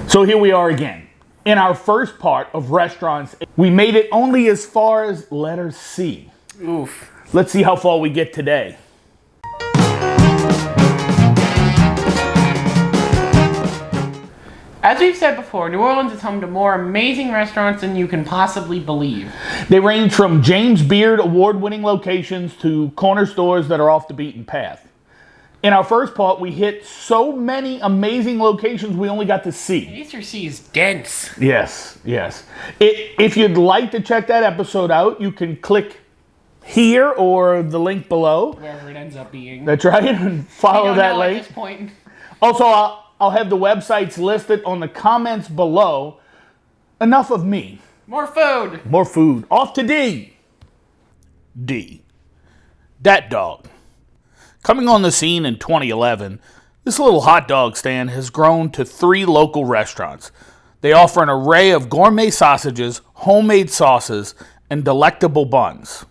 So here we are again. In our first part of restaurants, we made it only as far as letter C. Oof. Let's see how far we get today. As we've said before, New Orleans is home to more amazing restaurants than you can possibly believe. They range from James Beard award-winning locations to corner stores that are off the beaten path. In our first part, we hit so many amazing locations we only got to see. Easter C is dense. Yes. If you'd like to check that episode out, you can click here or the link below. Wherever it ends up being. That's right, and follow that link. At this point. Also, I'll have the websites listed on the comments below. Enough of me. More food. More food. Off to D. Dat Dog. Coming on the scene in 2011, this little hot dog stand has grown to 3 local restaurants. They offer an array of gourmet sausages, homemade sauces, and delectable buns.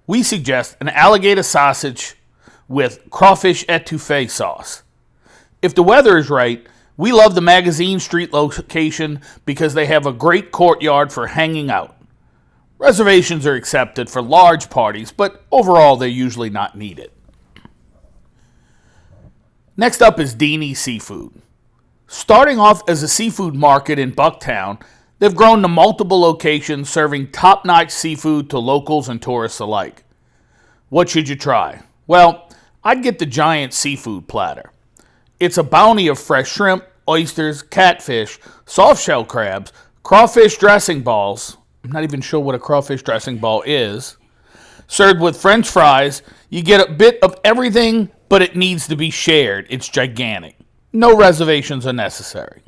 We suggest an alligator sausage with crawfish etouffee sauce. If the weather is right, we love the Magazine Street location because they have a great courtyard for hanging out. Reservations are accepted for large parties, but overall they're usually not needed. Next up is Ddini Seafood. Starting off as a seafood market in Bucktown, they've grown to multiple locations serving top-notch seafood to locals and tourists alike. What should you try? Well, I'd get the giant seafood platter. It's a bounty of fresh shrimp, oysters, catfish, soft-shell crabs, crawfish dressing balls. I'm not even sure what a crawfish dressing ball is. Served with French fries, you get a bit of everything, but it needs to be shared. It's gigantic. No reservations are necessary.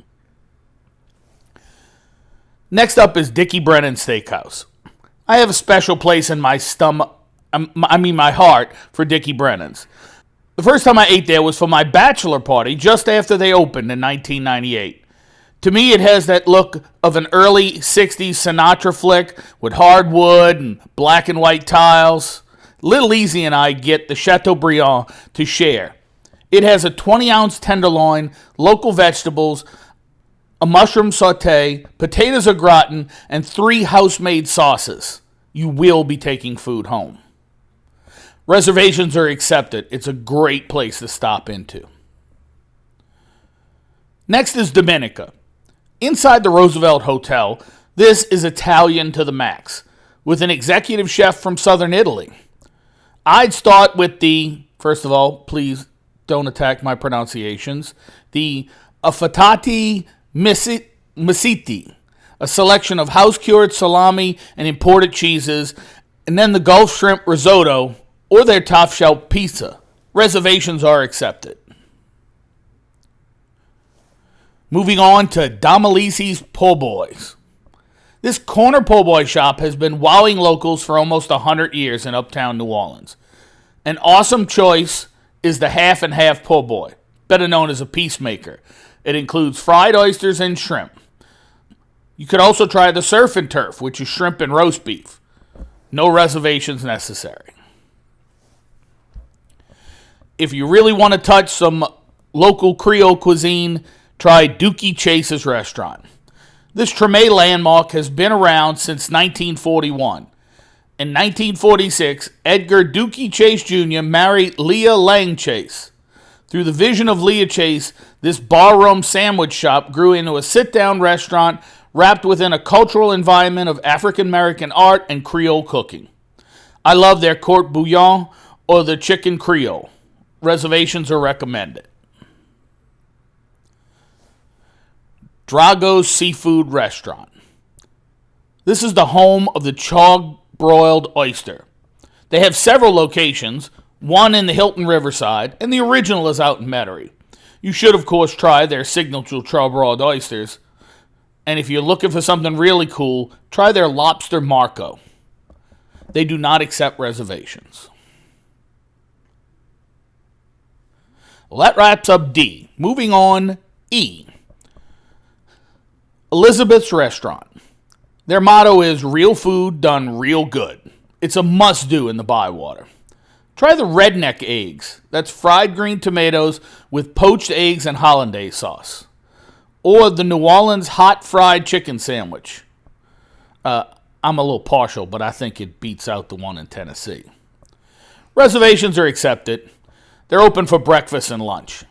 Next up is Dickie Brennan Steakhouse. I have a special place in my my heart for Dickie Brennan's. The first time I ate there was for my bachelor party just after they opened in 1998. To me, it has that look of an early 60s Sinatra flick with hardwood and black and white tiles. Little Easy and I get the Chateaubriand to share. It has a 20-ounce tenderloin, local vegetables, a mushroom sauté, potatoes au gratin, and 3 house-made sauces. You will be taking food home. Reservations are accepted. It's a great place to stop into. Next is Domenica. Inside the Roosevelt Hotel, this is Italian to the max, with an executive chef from southern Italy. I'd start with first of all, please don't attack my pronunciations, the affatati misiti, a selection of house-cured salami and imported cheeses, and then the Gulf shrimp risotto or their top-shelf pizza. Reservations are accepted. Moving on to Domilise's Po' Boys. This corner po' boy shop has been wowing locals for almost 100 years in uptown New Orleans. An awesome choice is the half and half po' boy, better known as a peacemaker. It includes fried oysters and shrimp. You could also try the surf and turf, which is shrimp and roast beef. No reservations necessary. If you really want to touch some local Creole cuisine, try Dukey Chases restaurant. This Treme landmark has been around since 1941. In 1946, Edgar Dukey Chase Jr. married Leah Lang Chase. Through the vision of Leah Chase, this barroom sandwich shop grew into a sit-down restaurant wrapped within a cultural environment of African-American art and Creole cooking. I love their court bouillon or the chicken Creole. Reservations are recommended. Dragos Seafood Restaurant. This is the home of the charbroiled oyster. They have several locations, one in the Hilton Riverside, and the original is out in Metairie. You should, of course, try their signature charbroiled oysters. And if you're looking for something really cool, try their lobster Marco. They do not accept reservations. Well, that wraps up D. Moving on, E. Elizabeth's Restaurant. Their motto is real food done real good. It's a must-do in the Bywater. Try the redneck eggs. That's fried green tomatoes with poached eggs and hollandaise sauce. or the New Orleans hot fried chicken sandwich. I'm a little partial, but I think it beats out the one in Tennessee. Reservations are accepted. They're open for breakfast and lunch.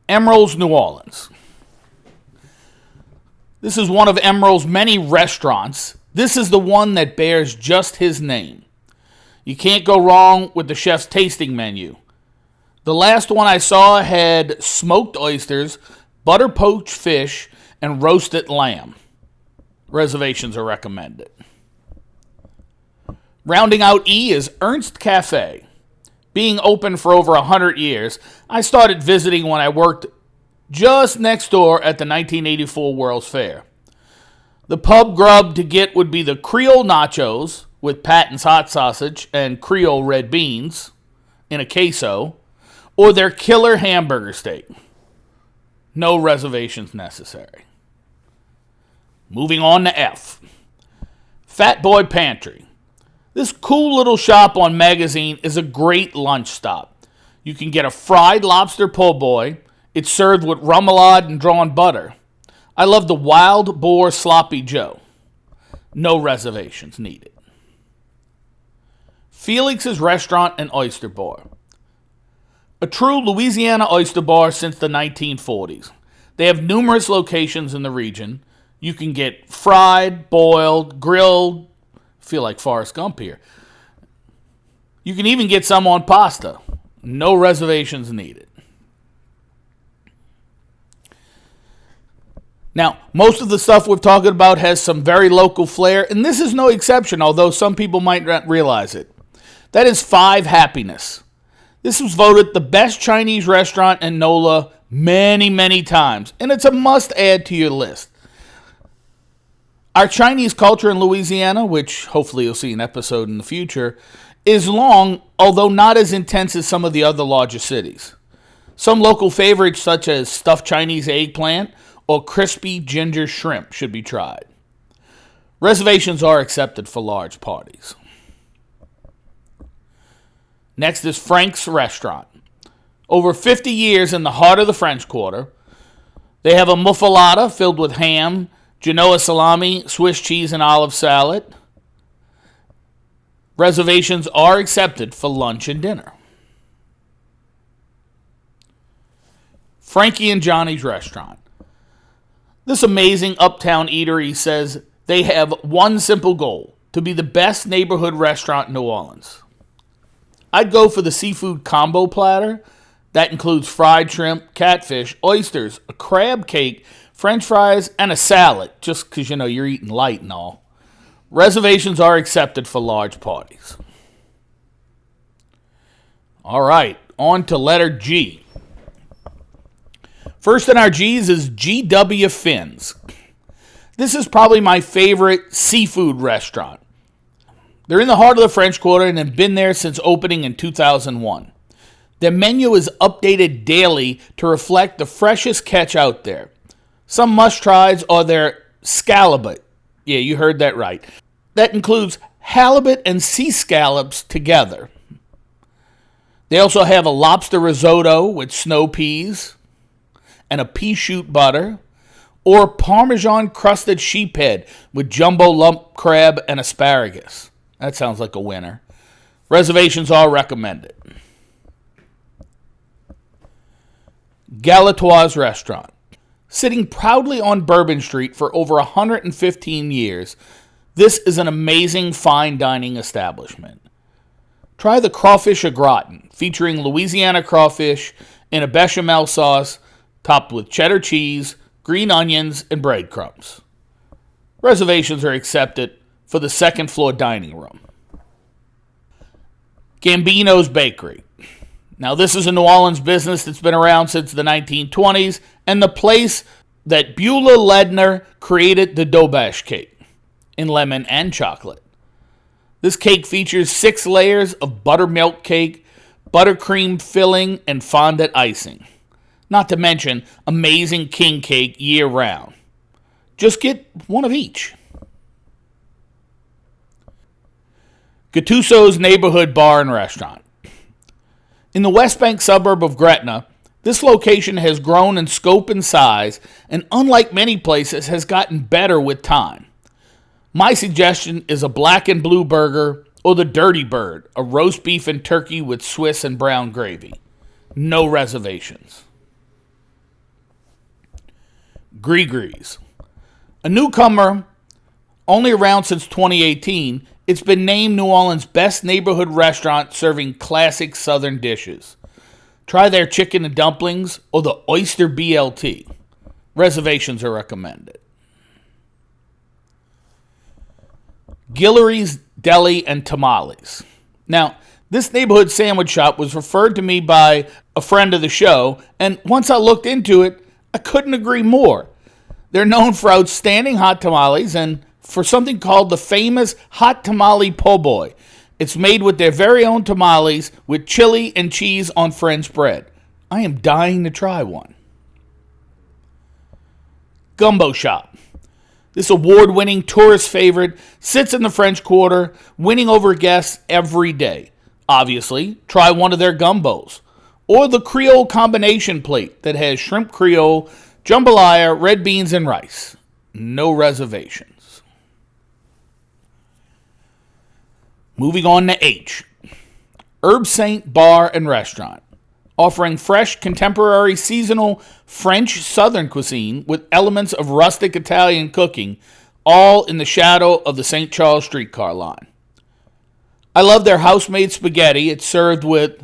Emeril's New Orleans. This is one of Emeril's many restaurants. This is the one that bears just his name. You can't go wrong with the chef's tasting menu. The last one I saw had smoked oysters, butter poached fish, and roasted lamb. Reservations are recommended. Rounding out E is Ernst Cafe. Being open for over 100 years, I started visiting when I worked just next door at the 1984 World's Fair. The pub grub to get would be the Creole nachos with Patton's hot sausage and Creole red beans in a queso, or their killer hamburger steak. No reservations necessary. Moving on to F. Fat Boy Pantry. This cool little shop on Magazine is a great lunch stop. You can get a fried lobster po' boy. It's served with remoulade and drawn butter. I love the Wild Boar Sloppy Joe. No reservations needed. Felix's Restaurant and Oyster Bar. A true Louisiana oyster bar since the 1940s. They have numerous locations in the region. You can get fried, boiled, grilled. Feel like Forrest Gump here. You can even get some on pasta. No reservations needed. Now, most of the stuff we're talking about has some very local flair, and this is no exception, although some people might not realize it. That is Five Happiness. This was voted the best Chinese restaurant in NOLA many, many times, and it's a must-add to your list. Our Chinese culture in Louisiana, which hopefully you'll see an episode in the future, is long, although not as intense as some of the other larger cities. Some local favorites such as stuffed Chinese eggplant or crispy ginger shrimp should be tried. Reservations are accepted for large parties. Next is Frank's Restaurant. Over 50 years in the heart of the French Quarter, they have a muffalata filled with ham, Genoa salami, Swiss cheese, and olive salad. Reservations are accepted for lunch and dinner. Frankie and Johnny's Restaurant. This amazing uptown eatery says they have one simple goal: to be the best neighborhood restaurant in New Orleans. I'd go for the seafood combo platter. That includes fried shrimp, catfish, oysters, a crab cake, French fries, and a salad, just because, you're eating light and all. Reservations are accepted for large parties. All right, on to letter G. First in our G's is GW Finn's. This is probably my favorite seafood restaurant. They're in the heart of the French Quarter and have been there since opening in 2001. Their menu is updated daily to reflect the freshest catch out there. Some must-tries are their scalloped. Yeah, you heard that right. That includes halibut and sea scallops together. They also have a lobster risotto with snow peas and a pea shoot butter, or Parmesan-crusted sheephead with jumbo lump crab and asparagus. That sounds like a winner. Reservations are recommended. Galatoire's Restaurant. Sitting proudly on Bourbon Street for over 115 years, this is an amazing fine dining establishment. Try the crawfish au gratin, featuring Louisiana crawfish in a bechamel sauce, topped with cheddar cheese, green onions, and breadcrumbs. Reservations are accepted for the second floor dining room. Gambino's Bakery. Now, this is a New Orleans business that's been around since the 1920s, and the place that Beulah Ledner created the Dobash cake in lemon and chocolate. This cake features 6 layers of buttermilk cake, buttercream filling, and fondant icing. Not to mention amazing king cake year-round. Just get one of each. Gattuso's Neighborhood Bar and Restaurant. In the West Bank suburb of Gretna, This location has grown in scope and size, and unlike many places, has gotten better with time. My suggestion is a black and blue burger or the Dirty Bird, a roast beef and turkey with Swiss and brown gravy. No reservations. Gris-Gris. A newcomer, only around since 2018, it's been named New Orleans' best neighborhood restaurant serving classic Southern dishes. Try their chicken and dumplings or the Oyster BLT. Reservations are recommended. Guillory's Deli and Tamales. Now, this neighborhood sandwich shop was referred to me by a friend of the show, and once I looked into it, I couldn't agree more. They're known for outstanding hot tamales and for something called the famous hot tamale po' boy. It's made with their very own tamales with chili and cheese on French bread. I am dying to try one. Gumbo Shop. This award-winning tourist favorite sits in the French Quarter, winning over guests every day. Obviously, try one of their gumbos. Or the Creole combination plate that has shrimp Creole, jambalaya, red beans, and rice. No reservations. Moving on to H. Herbsaint Bar and Restaurant. Offering fresh, contemporary, seasonal French Southern cuisine with elements of rustic Italian cooking, all in the shadow of the St. Charles streetcar line. I love their house-made spaghetti. It's served with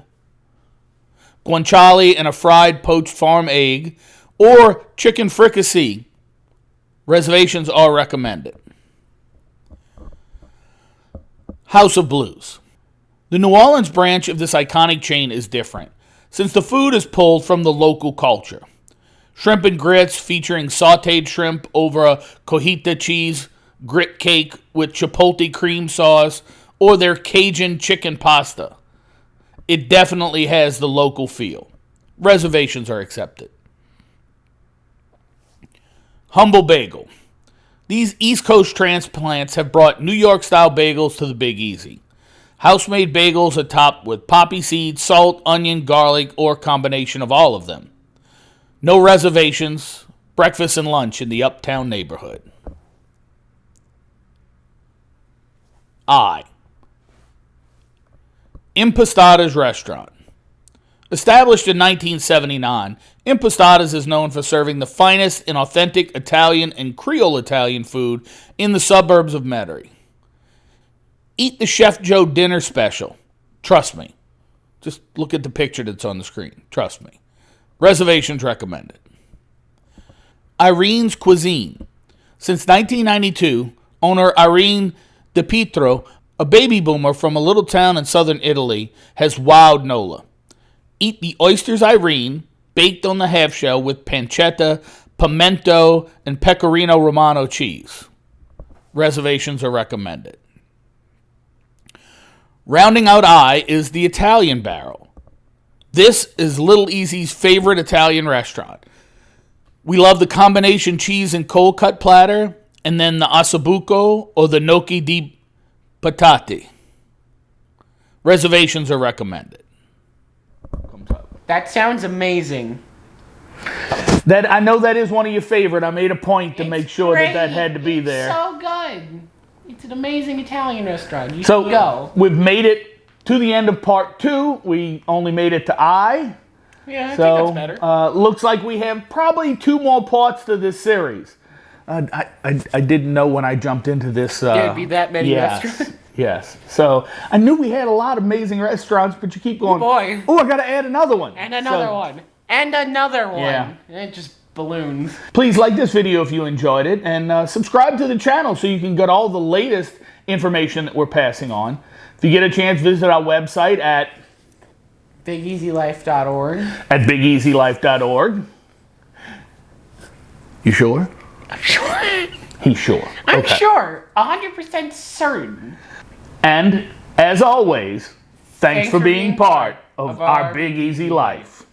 guanciale and a fried poached farm egg, or chicken fricassee. Reservations are recommended. House of Blues. The New Orleans branch of this iconic chain is different, since the food is pulled from the local culture. Shrimp and grits featuring sautéed shrimp over a cojita cheese grit cake with chipotle cream sauce, or their Cajun chicken pasta. It definitely has the local feel. Reservations are accepted. Humble Bagel. These East Coast transplants have brought New York-style bagels to the Big Easy. House-made bagels are topped with poppy seeds, salt, onion, garlic, or combination of all of them. No reservations. Breakfast and lunch in the uptown neighborhood. Impastato's Restaurant. Established in 1979, Impastato's is known for serving the finest in authentic Italian and Creole Italian food in the suburbs of Metairie. Eat the Chef Joe dinner special. Trust me. Just look at the picture that's on the screen. Trust me. Reservations recommended. Irene's Cuisine. Since 1992, owner Irene De Pietro, a baby boomer from a little town in southern Italy, has wowed NOLA. Eat the oysters Irene, baked on the half shell with pancetta, pimento, and pecorino romano cheese. Reservations are recommended. Rounding out I is the Italian Barrel. This is Little Easy's favorite Italian restaurant. We love the combination cheese and cold cut platter, and then the ossobuco or the gnocchi di patate. Reservations are recommended. That sounds amazing. That I know that is one of your favorite. I made a point to make sure great. that had to be there. It's so good. It's an amazing Italian restaurant. You So should go. we've made it to the end of part 2. We only made it to I. Yeah, I think that's better. Looks like we have probably 2 more parts to this series. I didn't know when I jumped into this. There'd be that many restaurants. Yes. So I knew we had a lot of amazing restaurants, but you keep going. Oh boy. Oh, I got to add another one. And another one. And another one. Yeah. And it just balloons. Please like this video if you enjoyed it, and subscribe to the channel so you can get all the latest information that we're passing on. If you get a chance, visit our website at BigEasyLife.org. At BigEasyLife.org. You sure? I'm sure. He's sure. I'm Okay. sure. 100% certain. And, as always, thanks for being part of our Big Easy Life.